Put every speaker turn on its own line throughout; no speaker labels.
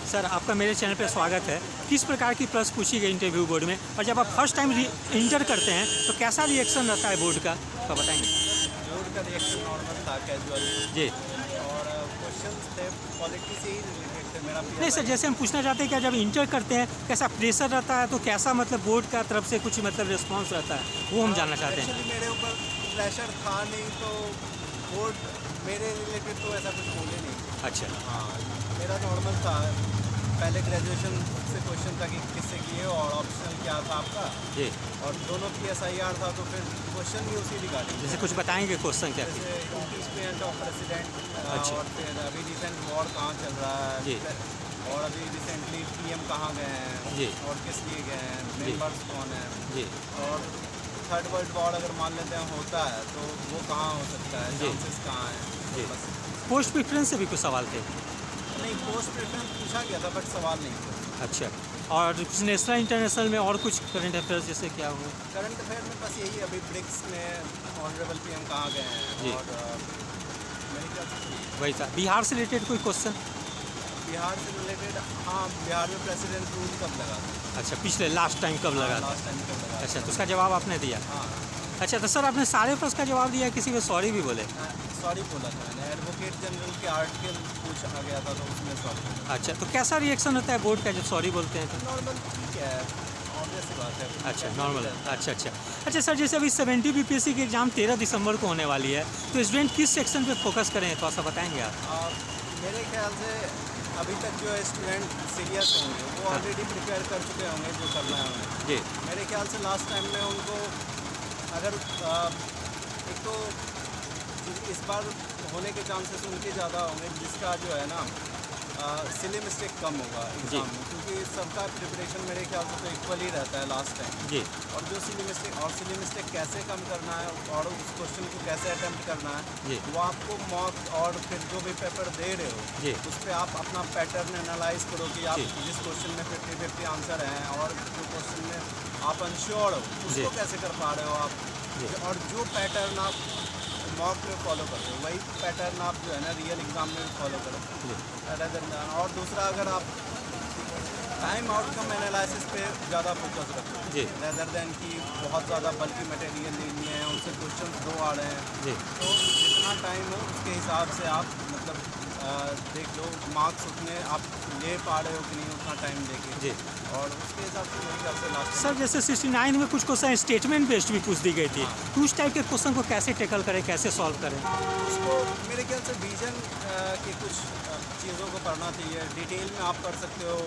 Sir आपका मेरे channel पे स्वागत है। किस प्रकार की प्रश्न पूछी गई इंटरव्यू बोर्ड में, और जब आप फर्स्ट टाइम इंटर करते हैं तो कैसा रिएक्शन रहता है बोर्ड का, तो बताएंगे।
बोर्ड का रिएक्शन नॉर्मल था, कैजुअल।
जी
और क्वेश्चंस थे पॉलिटी से ही रिलेटेड थे। मेरा
नहीं सर, जैसे हम पूछना चाहते हैं कि जब इंटर करते हैं कैसा प्रेशर रहता है, तो कैसा मतलब बोर्ड का तरफ से कुछ मतलब रिस्पांस रहता है, वो हम जानना चाहते हैं।
एक्चुअली मेरे ऊपर प्रेशर था नहीं, तो बोर्ड मेरे रिलेटेड तो ऐसा कुछ बोले नहीं।
अच्छा
हाँ, मेरा नॉर्मल था। पहले ग्रेजुएशन से क्वेश्चन था कि किससे किए और ऑप्शनल क्या था आपका,
जी,
और दोनों की SIR था, तो फिर क्वेश्चन भी उसी रिगार्डिंग।
जैसे कुछ बताएंगे क्वेश्चन क्या थी।
जैसे इम्पीचमेंट ऑफ प्रेसिडेंट,
अच्छा।
और फिर अभी रिसेंट वॉर कहाँ चल रहा
जी।
है, और अभी रिसेंटली PM कहाँ गए हैं,
जी।
और किस लिए गए हैं, मेंबर्स कौन हैं,
जी
और थर्ड वर्ल्ड वॉर अगर मान लेते हैं होता है तो वो कहाँ हो सकता है,
जी।
चांसेस कहाँ हैं।
जी।
तो बस
पोस्ट प्रेफरेंस से भी कुछ सवाल थे।
नहीं, पोस्ट प्रेफरेंस पूछा गया था बट सवाल नहीं थे।
अच्छा, और कुछ नेशनल इंटरनेशनल में और कुछ करंट अफेयर्स जैसे क्या हुआ।
करंट अफेयर में बस यही, अभी ब्रिक्स में ऑनरेबल PM कहाँ गए
जी।
हैं, और मेरे ख्याल से
वही था। बिहार से रिलेटेड कोई क्वेश्चन।
बिहार से रिलेटेड, हाँ, बिहार में प्रेसिडेंट रूल कब लगा था।
अच्छा, पिछले लास्ट टाइम कब लगा था।
लास्ट टाइम कब लगा
अच्छा, तो उसका जवाब आपने दिया।
था। हाँ,
अच्छा, तो सर आपने सारे प्रश्न का जवाब दिया, किसी में सॉरी भी बोले।
सॉरी बोला था मैंने। एडवोकेट जनरल के आर्टिकल पूछा गया था, तो उसमें सॉरी।
अच्छा, तो कैसा रिएक्शन होता है बोर्ड का जब सॉरी बोलते हैं तो।
नॉर्मल ठीक है, ऑब्वियस सी बात है।
अच्छा, नॉर्मल है। अच्छा सर, जैसे अभी 70 BPSC की एग्ज़ाम 13 दिसंबर को होने वाली है, तो स्टूडेंट किस सेक्शन पे फोकस करें, थोड़ा सा बताएंगे आप।
मेरे ख्याल से अभी तक जो स्टूडेंट सीरियस होंगे वो ऑलरेडी प्रिपेयर कर चुके होंगे जो करना है उन्हें।
जी।
मेरे ख्याल से लास्ट टाइम में उनको अगर एक तो इस बार होने के चांसेस उनके ज़्यादा होंगे जिसका जो है ना सिली मिस्टेक कम होगा एग्ज़ाम में, क्योंकि सबका प्रिपरेशन मेरे ख्याल से तो इक्वल ही रहता है लास्ट टाइम।
जी।
और जो सिली मिस्टेक कैसे कम करना है और उस क्वेश्चन को कैसे अटेम्प्ट करना
जी।
है, वो आपको मॉक और फिर जो भी पेपर दे रहे हो
जी।
उस पर आप अपना पैटर्न एनालाइज करो कि आप
जी।
जिस क्वेश्चन में 50-50 आंसर हैं और जो क्वेश्चन में आप अनश्योर हो
जी।
उसको कैसे कर पा रहे हो आप।
जी।
और जो पैटर्न आप मॉक में फॉलो कर रहे हो वही पैटर्न आप जो है ना रियल एग्ज़ाम में फॉलो करो।
जी।
और दूसरा, अगर आप टाइम आउटकम एनालिसिस पे ज़्यादा फोकस रखो
जी।
रेदर देन कि बहुत ज़्यादा बल्कि मटेरियल ले लिए हैं, उनसे क्वेश्चन 2 आ रहे हैं,
जी।
तो जितना टाइम हो उसके हिसाब से आप मतलब देख लो मार्क्स उतने आप ले पा रहे हो कि नहीं उतना टाइम देके।
जी।
और उसके हिसाब से मेरे ख्याल से लास्ट
सर जैसे 69 में कुछ क्वेश्चन स्टेटमेंट बेस्ड भी पूछ दी गई थी,
हाँ।
तो उस टाइप के क्वेश्चन को कैसे टैकल करें, कैसे सॉल्व करें।
उसको मेरे ख्याल से विजन के कुछ चीज़ों को पढ़ना चाहिए। डिटेल में आप पढ़ सकते हो,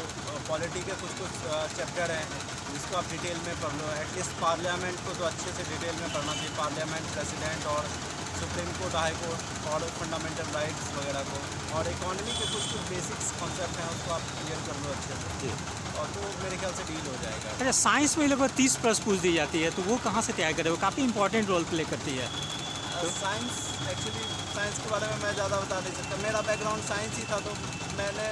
पॉलिटी के कुछ चैप्टर हैं जिसको आप डिटेल में पढ़ लो। एटलीस्ट पार्लियामेंट को तो अच्छे से डिटेल में पढ़ना चाहिए, पार्लियामेंट, प्रेसिडेंट और सुप्रीम कोर्ट, हाई कोर्ट और फंडामेंटल राइट्स वगैरह को। और इकोनॉमी के कुछ बेसिक्स कॉन्सेप्ट हैं उसको आप क्लियर कर लो अच्छे से,
जी।
और तो मेरे ख्याल से डील हो जाएगा।
अच्छा, साइंस में लगभग 30 प्रश्न पूछ दी जाती है, तो वो कहाँ से तैयार करें, वो काफ़ी इंपॉर्टेंट रोल प्ले करती है।
साइंस, एक्चुअली साइंस के बारे में मैं ज़्यादा बता नहीं सकता। मेरा बैकग्राउंड साइंस ही था, तो मैंने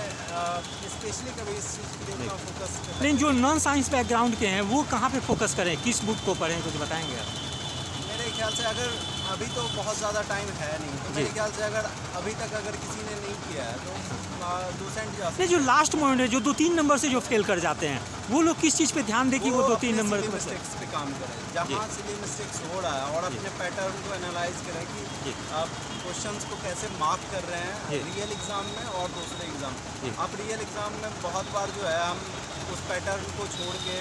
स्पेशली कभी इस चीज़ के लिए इतना फोकस
लेकिन जो नॉन साइंस बैकग्राउंड के हैं वो कहाँ पे फोकस करें, किस बुक को पढ़ें, कुछ बताएंगे आप।
मेरे ख्याल से अगर अभी तो बहुत ज़्यादा टाइम है नहीं, तो मेरे ख्याल से अगर अभी तक अगर किसी ने नहीं किया है तो लूसेंट जा
नहीं, जो लास्ट मोमेंट है, जो 2-3 नंबर से जो फेल कर जाते हैं, वो लोग किस चीज़ पे ध्यान दें कि वो 2-3 नंबर को
मिस्टेक्स पे काम करें। जहाँ सिली मिस्टेक्स हो रहा है और अपने पैटर्न को एनालाइज करें कि आप क्वेश्चंस को कैसे मार्क कर रहे हैं रियल एग्ज़ाम में और दूसरे एग्ज़ाम में। आप रियल एग्ज़ाम में बहुत बार जो है हम उस पैटर्न को छोड़ के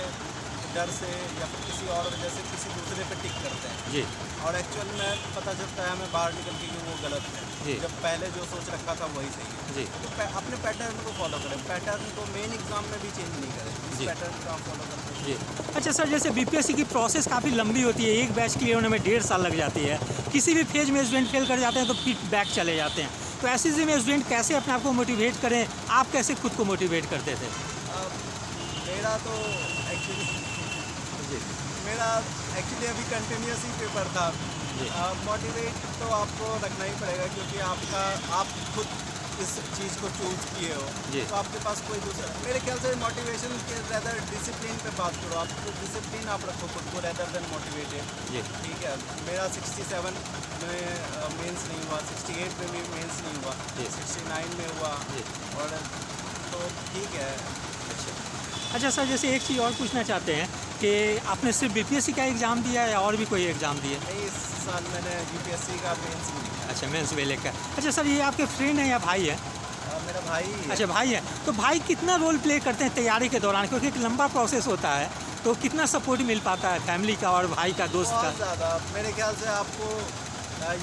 डर से या फिर किसी और वजह से किसी दूसरे पे टिक करते हैं
जी।
और एक्चुअल में पता चलता है हमें बाहर निकल के कि वो गलत है, जब पहले जो सोच रखा था वही सही है।
जी।
तो अपने पैटर्न को फॉलो करें, पैटर्न को मेन एग्जाम में भी चेंज नहीं करें, इस
जी।
पैटर्न को आप फॉलो करते हैं।
जी। अच्छा सर, जैसे BPSC की प्रोसेस काफ़ी लंबी होती है, एक बैच क्लियर होने में 1.5 साल लग जाती है, किसी भी फेज में स्टूडेंट फेल कर जाते हैं तो फिर बैक चले जाते हैं, तो ऐसी स्थिति में स्टूडेंट कैसे अपने आप को मोटिवेट करें, आप कैसे खुद को मोटिवेट करते थे।
मेरा तो एक्चुअली अभी कंटिन्यूस ही पेपर था। मोटिवेट तो आपको रखना ही पड़ेगा, क्योंकि आप खुद इस चीज़ को चूज़ किए हो, तो आपके पास कोई दूसरा, मेरे ख्याल से मोटिवेशन के ज़्यादा डिसिप्लिन पे बात करो। आप तो डिसिप्लिन आप रखो खुद को रेदर देन मोटिवेटेड। ठीक है, मेरा 67 में मेंस नहीं हुआ, 68 में भी मेंस नहीं हुआ, 69 में हुआ, और तो ठीक है
अच्छा सर, जैसे एक चीज़ और पूछना चाहते हैं कि आपने सिर्फ बीपीएससी का एग्ज़ाम दिया है या और भी कोई एग्ज़ाम दिया?
नहीं, इस साल मैंने यूपीएससी का मेंस भी दिया।
अच्छा, मेंस वेले का। अच्छा सर, ये आपके फ्रेंड हैं या भाई हैं?
मेरा भाई है।
अच्छा, भाई हैं। तो भाई कितना रोल प्ले करते हैं तैयारी के दौरान, क्योंकि एक लंबा प्रोसेस होता है, तो कितना सपोर्ट मिल पाता है फैमिली का और भाई का, दोस्त का?
बहुत ज़्यादा। मेरे ख्याल से आपको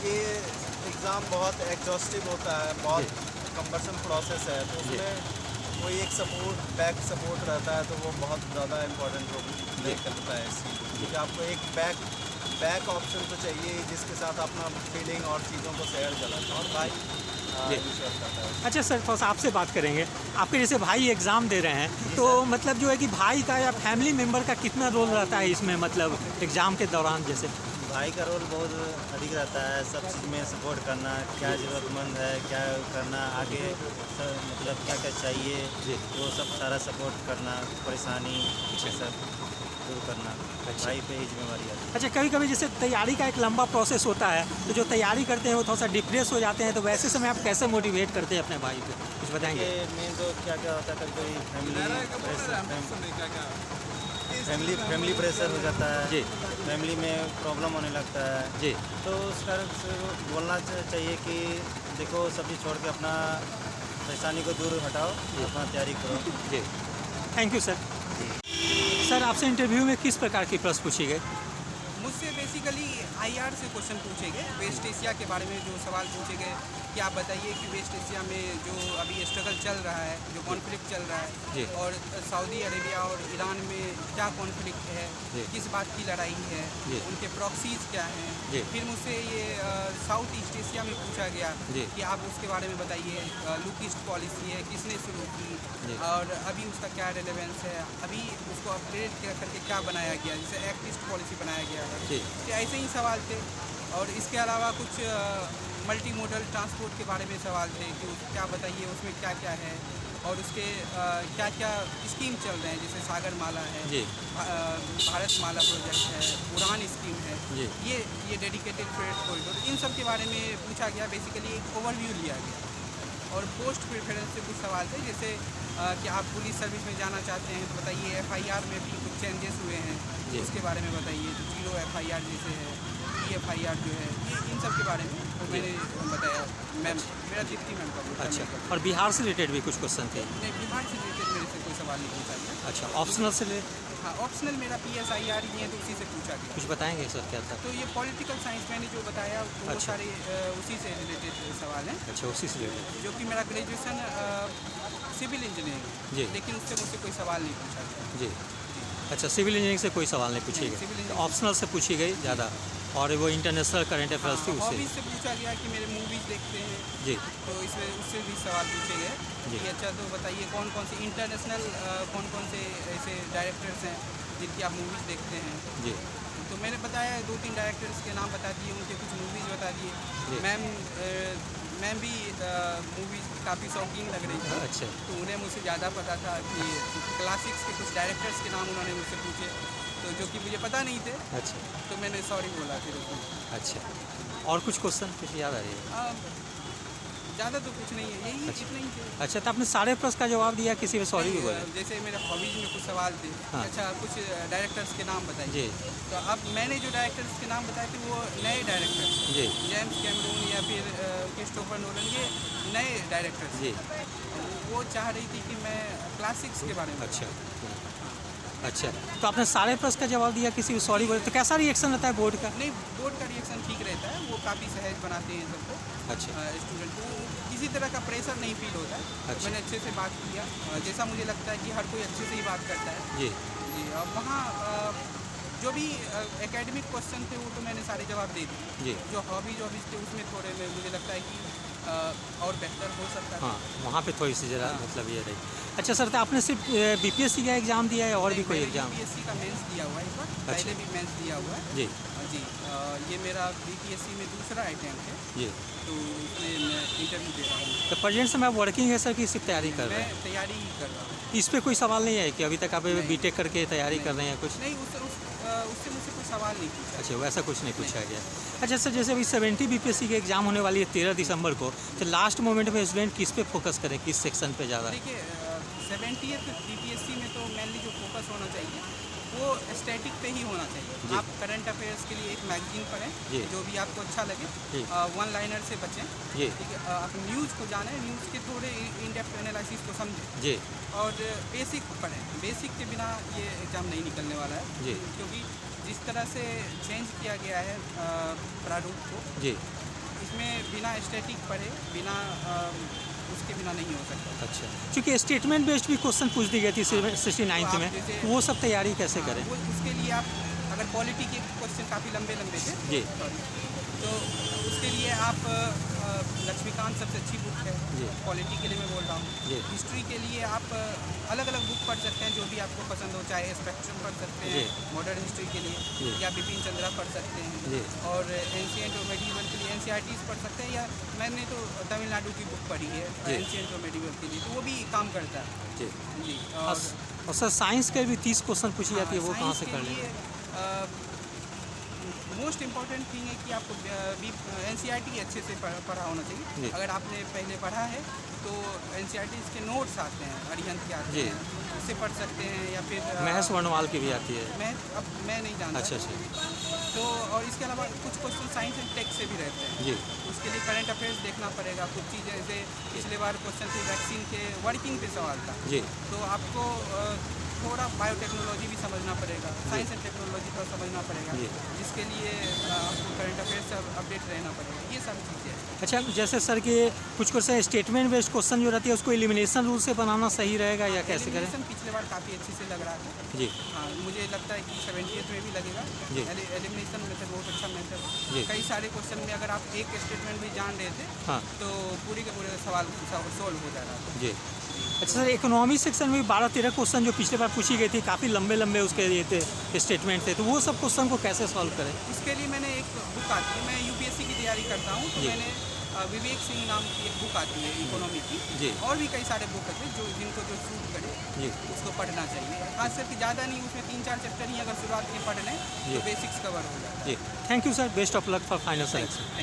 ये एग्ज़ाम बहुत एग्जॉस्टिव होता है, बहुत कम्बरसम प्रोसेस है, तो उसमें कोई एक सपोर्ट, बैक सपोर्ट रहता है, तो वो बहुत ज़्यादा इम्पोर्टेंट रोल प्ले करता है इस चीज़ को, क्योंकि आपको एक बैक ऑप्शन तो चाहिए जिसके साथ अपना फीलिंग और चीज़ों को शेयर करा, और भाई शेयर करता है।
अच्छा सर, थोड़ा सा आपसे बात करेंगे। आपके जैसे भाई एग्ज़ाम दे रहे हैं, तो मतलब जो है कि भाई का या फैमिली मेम्बर का कितना रोल रहता है इसमें, मतलब एग्ज़ाम के दौरान? जैसे
भाई का रोल बहुत अधिक रहता है, सब चीज़ में सपोर्ट करना, क्या ज़रूरतमंद है, क्या करना आगे, मतलब क्या क्या चाहिए, वो सब सारा सपोर्ट करना, परेशानी सब दूर करना, भाई पे ही जिम्मेवारी आती है।
अच्छा, कभी कभी जैसे तैयारी का एक लंबा प्रोसेस होता है, तो जो तैयारी करते हैं वो थोड़ा सा डिप्रेस हो जाते हैं, तो वैसे समय आप कैसे मोटिवेट करते हैं अपने भाई को, कुछ बताएंगे?
मेन तो क्या क्या होता है, कभी फैमिली प्रेशर हो जाता है
जी,
फैमिली में प्रॉब्लम होने लगता है
जी,
तो उस कारण से बोलना चाहिए कि देखो सब चीज़ छोड़ के अपना परेशानी को दूर हटाओ, अपना तैयारी करो।
जी। Thank you sir. सर, आपसे इंटरव्यू में किस प्रकार की प्रश्न पूछी गई?
मुझसे बेसिकली आईआर से क्वेश्चन पूछे गए, वेस्ट एशिया के बारे में जो सवाल पूछे गए कि आप बताइए कि वेस्ट एशिया में जो अभी स्ट्रगल चल रहा है, जो कॉन्फ्लिक्ट चल रहा
जी।
है, और सऊदी अरेबिया और ईरान में क्या कॉन्फ्लिक्ट है,
जी।
किस बात की लड़ाई है,
जी।
उनके प्रॉक्सीज क्या हैं।
जी।
फिर मुझसे ये साउथ ईस्ट एशिया में पूछा गया
जी।
कि आप उसके बारे में बताइए, लुक ईस्ट पॉलिसी है, किसने शुरू
जी।
की और अभी उसका क्या रेलेवेंस है, अभी उसको अपग्रेड करके क्या बनाया गया, जैसे एक्ट ईस्ट पॉलिसी बनाया गया है।
जी।
तो ऐसे ही सवाल थे, और इसके अलावा कुछ मल्टी मोडल ट्रांसपोर्ट के बारे में सवाल थे कि क्या बताइए उसमें क्या क्या है और उसके क्या क्या स्कीम चल रहे हैं, जैसे सागर माला है,
जी।
भारत माला प्रोजेक्ट है, उड़ान स्कीम है,
जी।
ये डेडिकेटेड फ्रेट कॉरिडोर, इन सब के बारे में पूछा गया। बेसिकली एक ओवरव्यू लिया गया। और पोस्ट प्रेफरेंस से कुछ सवाल थे, जैसे कि आप पुलिस सर्विस में जाना चाहते हैं तो बताइए, एफआईआर में भी कुछ चेंजेस हुए हैं, उसके बारे में बताइए, जो 0 एफआईआर जैसे है, EFIR जो है, ये इन सब के बारे में तो मैंने बताया। मैम, मेरा दीप्ति मैम का।
अच्छा, और बिहार से रिलेटेड भी कुछ क्वेश्चन थे?
नहीं, बिहार से रिलेटेड मेरे से कोई सवाल नहीं पूछा गया।
अच्छा, ऑप्शनल से रिलेटेड
हाँ, ऑप्शनल मेरा PSIR ही है, तो उसी से पूछा गया।
कुछ बताएंगे सर, क्या था?
तो ये पॉलिटिकल साइंस मैंने जो बताया वो
अच्छा।
सारे उसी से रिलेटेड सवाल हैं,
अच्छा, उसी से रिलेटेड।
जो कि मेरा ग्रेजुएशन सिविल इंजीनियरिंग,
जी।
लेकिन उससे मुझसे कोई सवाल नहीं पूछा गया।
जी। अच्छा, सिविल इंजीनियरिंग से कोई सवाल नहीं पूछी
नहीं,
गई,
सिविल
तो
इंजीनियरिंग
ऑप्शनल से पूछी गई ज़्यादा, और वो इंटरनेशनल करंट अफेयर्स थी उससे।
हॉबीज से पूछा गया कि मेरे मूवीज़ देखते हैं,
जी।
तो इसमें उससे भी सवाल पूछे गए
जी।
कि अच्छा तो बताइए कौन कौन से इंटरनेशनल कौन कौन से ऐसे डायरेक्टर्स हैं जिनकी आप मूवीज़ देखते हैं।
जी।
तो मैंने बताया 2-3 डायरेक्टर्स के नाम बता दिए, उनके कुछ मूवीज़ बता
जी।
दिए। मैम भी मूवीज़ काफ़ी शौकीन लग रही थी,
अच्छा।
तो उन्हें मुझसे ज़्यादा पता था कि क्लासिक्स के कुछ डायरेक्टर्स के नाम उन्होंने मुझसे पूछे, तो जो कि मुझे पता नहीं थे,
अच्छा।
तो मैंने सॉरी बोला फिर उसमें।
अच्छा, और कुछ क्वेश्चन कुछ याद आ रही है?
ज़्यादा तो कुछ नहीं है, यही
अच्छा।
इतना ही थे।
अच्छा, तो आपने सारे प्रश्न का जवाब दिया, किसी में सॉरी भी
नहीं,
बोला?
जैसे मेरे हॉबीज में कुछ सवाल थे,
हाँ।
अच्छा कुछ डायरेक्टर्स के नाम बताइए।
जी।
तो अब मैंने जो डायरेक्टर्स के नाम बताए थे वो नए डायरेक्टर,
जी।
जेम्स कैमरून या फिर क्रिस्टोफर नोलन, ये नए डायरेक्टर्स।
जी।
वो चाह रही थी कि मैं क्लासिक्स के बारे में
अच्छा। अच्छा, तो आपने सारे प्रश्न का जवाब दिया, किसी को सॉरी बोले, तो कैसा रिएक्शन रहता है बोर्ड का?
नहीं, बोर्ड का रिएक्शन ठीक रहता है, वो काफ़ी सहज बनाते हैं सबको,
अच्छा।
स्टूडेंट को किसी तरह का प्रेशर नहीं फील होता है।
अच्छा।
मैंने अच्छे से बात किया, जैसा मुझे लगता है कि हर कोई अच्छे से ही बात करता है।
जी।
जी, अब वहाँ जो भी एकेडमिक क्वेश्चन थे वो तो मैंने सारे जवाब दे दिए।
जी।
जो हॉबीज थे उसमें थोड़े में मुझे लगता है कि और बेहतर हो सकता है।
हाँ, वहाँ पे थोड़ी सी ज़रा
हाँ।
मतलब ये रही। अच्छा सर, तो आपने सिर्फ बीपीएससी का एग्ज़ाम दिया है और भी कोई एग्ज़ाम?
बीपीएससी का मेंस दिया हुआ है इस बार, पहले भी मेंस दिया हुआ है।
जी।
जी, ये मेरा बीपीएससी में दूसरा अटेम्प्ट है,
जी।
तो उसमें मैं इंटरव्यू दे रहा हूँ।
तो प्रेजेंट समय आप वर्किंग है सर, कि सिर्फ तैयारी कर रहे हैं?
मैं तैयारी ही कर रहा हूँ।
इस पे कोई सवाल नहीं है कि अभी तक आप
नहीं।
बीटेक करके तैयारी
नहीं।
कर रहे हैं कुछ?
नहीं, उससे मुझसे कोई सवाल नहीं पूछा।
अच्छा, वैसा कुछ नहीं पूछा गया। अच्छा सर, जैसे अभी 70 बीपीएससी की एग्ज़ाम होने वाली है 13 दिसंबर को, तो लास्ट मोमेंट में स्टूडेंट किस पे फोकस करें, किस सेक्शन पे ज़्यादा?
देखिए, 70th बीपीएससी में तो मेनली जो फोकस होना चाहिए वो स्टैटिक पे ही होना चाहिए। आप करंट अफेयर्स के लिए एक मैगजीन
जी।
पढ़ें जो भी आपको अच्छा लगे,
जी।
वन लाइनर से बचें,
जी
ठीक है। आप न्यूज़ को जानें, न्यूज़ के थोड़े इन डेप्थ एनालिसिस को समझें
जी
और बेसिक पढ़ें। बेसिक के बिना ये एग्ज़ाम नहीं निकलने वाला है,
जी
क्योंकि जिस तरह से चेंज किया गया है प्रारूप को,
जी।
इसमें बिना स्टैटिक पढ़े, बिना उसके बिना नहीं हो सकता।
अच्छा, क्योंकि स्टेटमेंट बेस्ड भी क्वेश्चन पूछ दी गई थी 69th में,
जैसे-
तो वो सब तैयारी कैसे
हाँ,
करें?
वो उसके लिए आप अगर पॉलिटी के क्वेश्चन काफ़ी लंबे थे,
जी।
सॉरी, तो उसके लिए आप लक्ष्मीकांत सबसे अच्छी बुक है
जी।
पॉलिटी के लिए मैं बोल रहा
जी।
हूँ। हिस्ट्री के लिए आप अलग अलग बुक पढ़ सकते हैं जो भी आपको पसंद हो, चाहे स्पेक्ट्रम पढ़ सकते हैं
जी।
मॉडर्न हिस्ट्री के
जी।
लिए, या बिपिन चंद्रा पढ़ सकते
जी।
हैं, और एंशिएंट और मेडिवल के लिए एनसीईआरटीज़ पढ़ सकते हैं, या मैंने तो तमिलनाडु की बुक पढ़ी है
जी।
एंशिएंट और मेडिवल के लिए, तो वो भी काम करता है
जी।
जी।
और सर साइंस के भी 30 क्वेश्चन पूछी जाती है, वो कहाँ से कर लेंगे?
मोस्ट इम्पॉर्टेंट थिंग है कि आपको एनसीईआरटी अच्छे से पढ़ा होना
जी।
चाहिए। अगर आपने पहले पढ़ा है तो एनसीईआरटी के नोट्स आते हैं, अरिहंत के आते
जी।
हैं, उससे पढ़ सकते हैं, या फिर
महस वर्णवाल की भी आती है।
मैं नहीं जानता।
अच्छा अच्छा।
तो और इसके अलावा कुछ क्वेश्चन साइंस एंड टेक से भी रहते हैं,
जी
उसके लिए करंट अफेयर्स देखना पड़ेगा। कुछ चीज़ें जैसे पिछले बार क्वेश्चन थे वैक्सीन के वर्किंग पे सवाल था,
जी
तो आपको थोड़ा बायोटेक्नोलॉजी भी समझना पड़ेगा, साइंस एंड टेक्नोलॉजी पर समझना पड़ेगा,
जी।
जिसके लिए आपको करंट अफेयर्स से अपडेट रहना पड़ेगा। ये सारी चीज़ें हैं।
अच्छा, जैसे सर के कुछ क्वेश्चन स्टेटमेंट बेस्ड क्वेश्चन जो रहती है उसको एलिमिनेशन रूल से बनाना सही रहेगा या कैसे करें?
एलिमिनेशन पिछले बार काफ़ी अच्छे से लग रहा था।
जी
हाँ, मुझे लगता है कि 70th में भी लगेगा।
जी।
एलिमिनेशन मेथड बहुत अच्छा मेथड
जी।
है। कई सारे क्वेश्चन में अगर आप एक स्टेटमेंट भी जान रहे थे
हाँ
तो पूरे के पूरे सवाल सोल्व हो जा रहा था।
जी। अच्छा सर, इकोनॉमी सेक्शन में 12-13 क्वेश्चन जो पिछले बार पूछी गई थी, काफ़ी लंबे लंबे उसके ये थे स्टेटमेंट थे, तो वो सब क्वेश्चन को कैसे सॉल्व करें?
इसके लिए मैंने एक बुक आती है, मैं यूपीएससी की तैयारी करता हूँ, तो
जी।
मैंने विवेक सिंह नाम की एक बुक आती है इकोनॉमी की,
जी।
और भी कई सारे बुक है जिनको जो सूट करे
जी
उसको पढ़ना चाहिए। खास करके ज़्यादा नहीं, उसमें 3-4 चैप्टर ही अगर शुरुआत में पढ़ लें
जी।
तो बेसिक्स कवर हो जाए।
जी। Thank you sir, best of luck for final selection.
Thank you.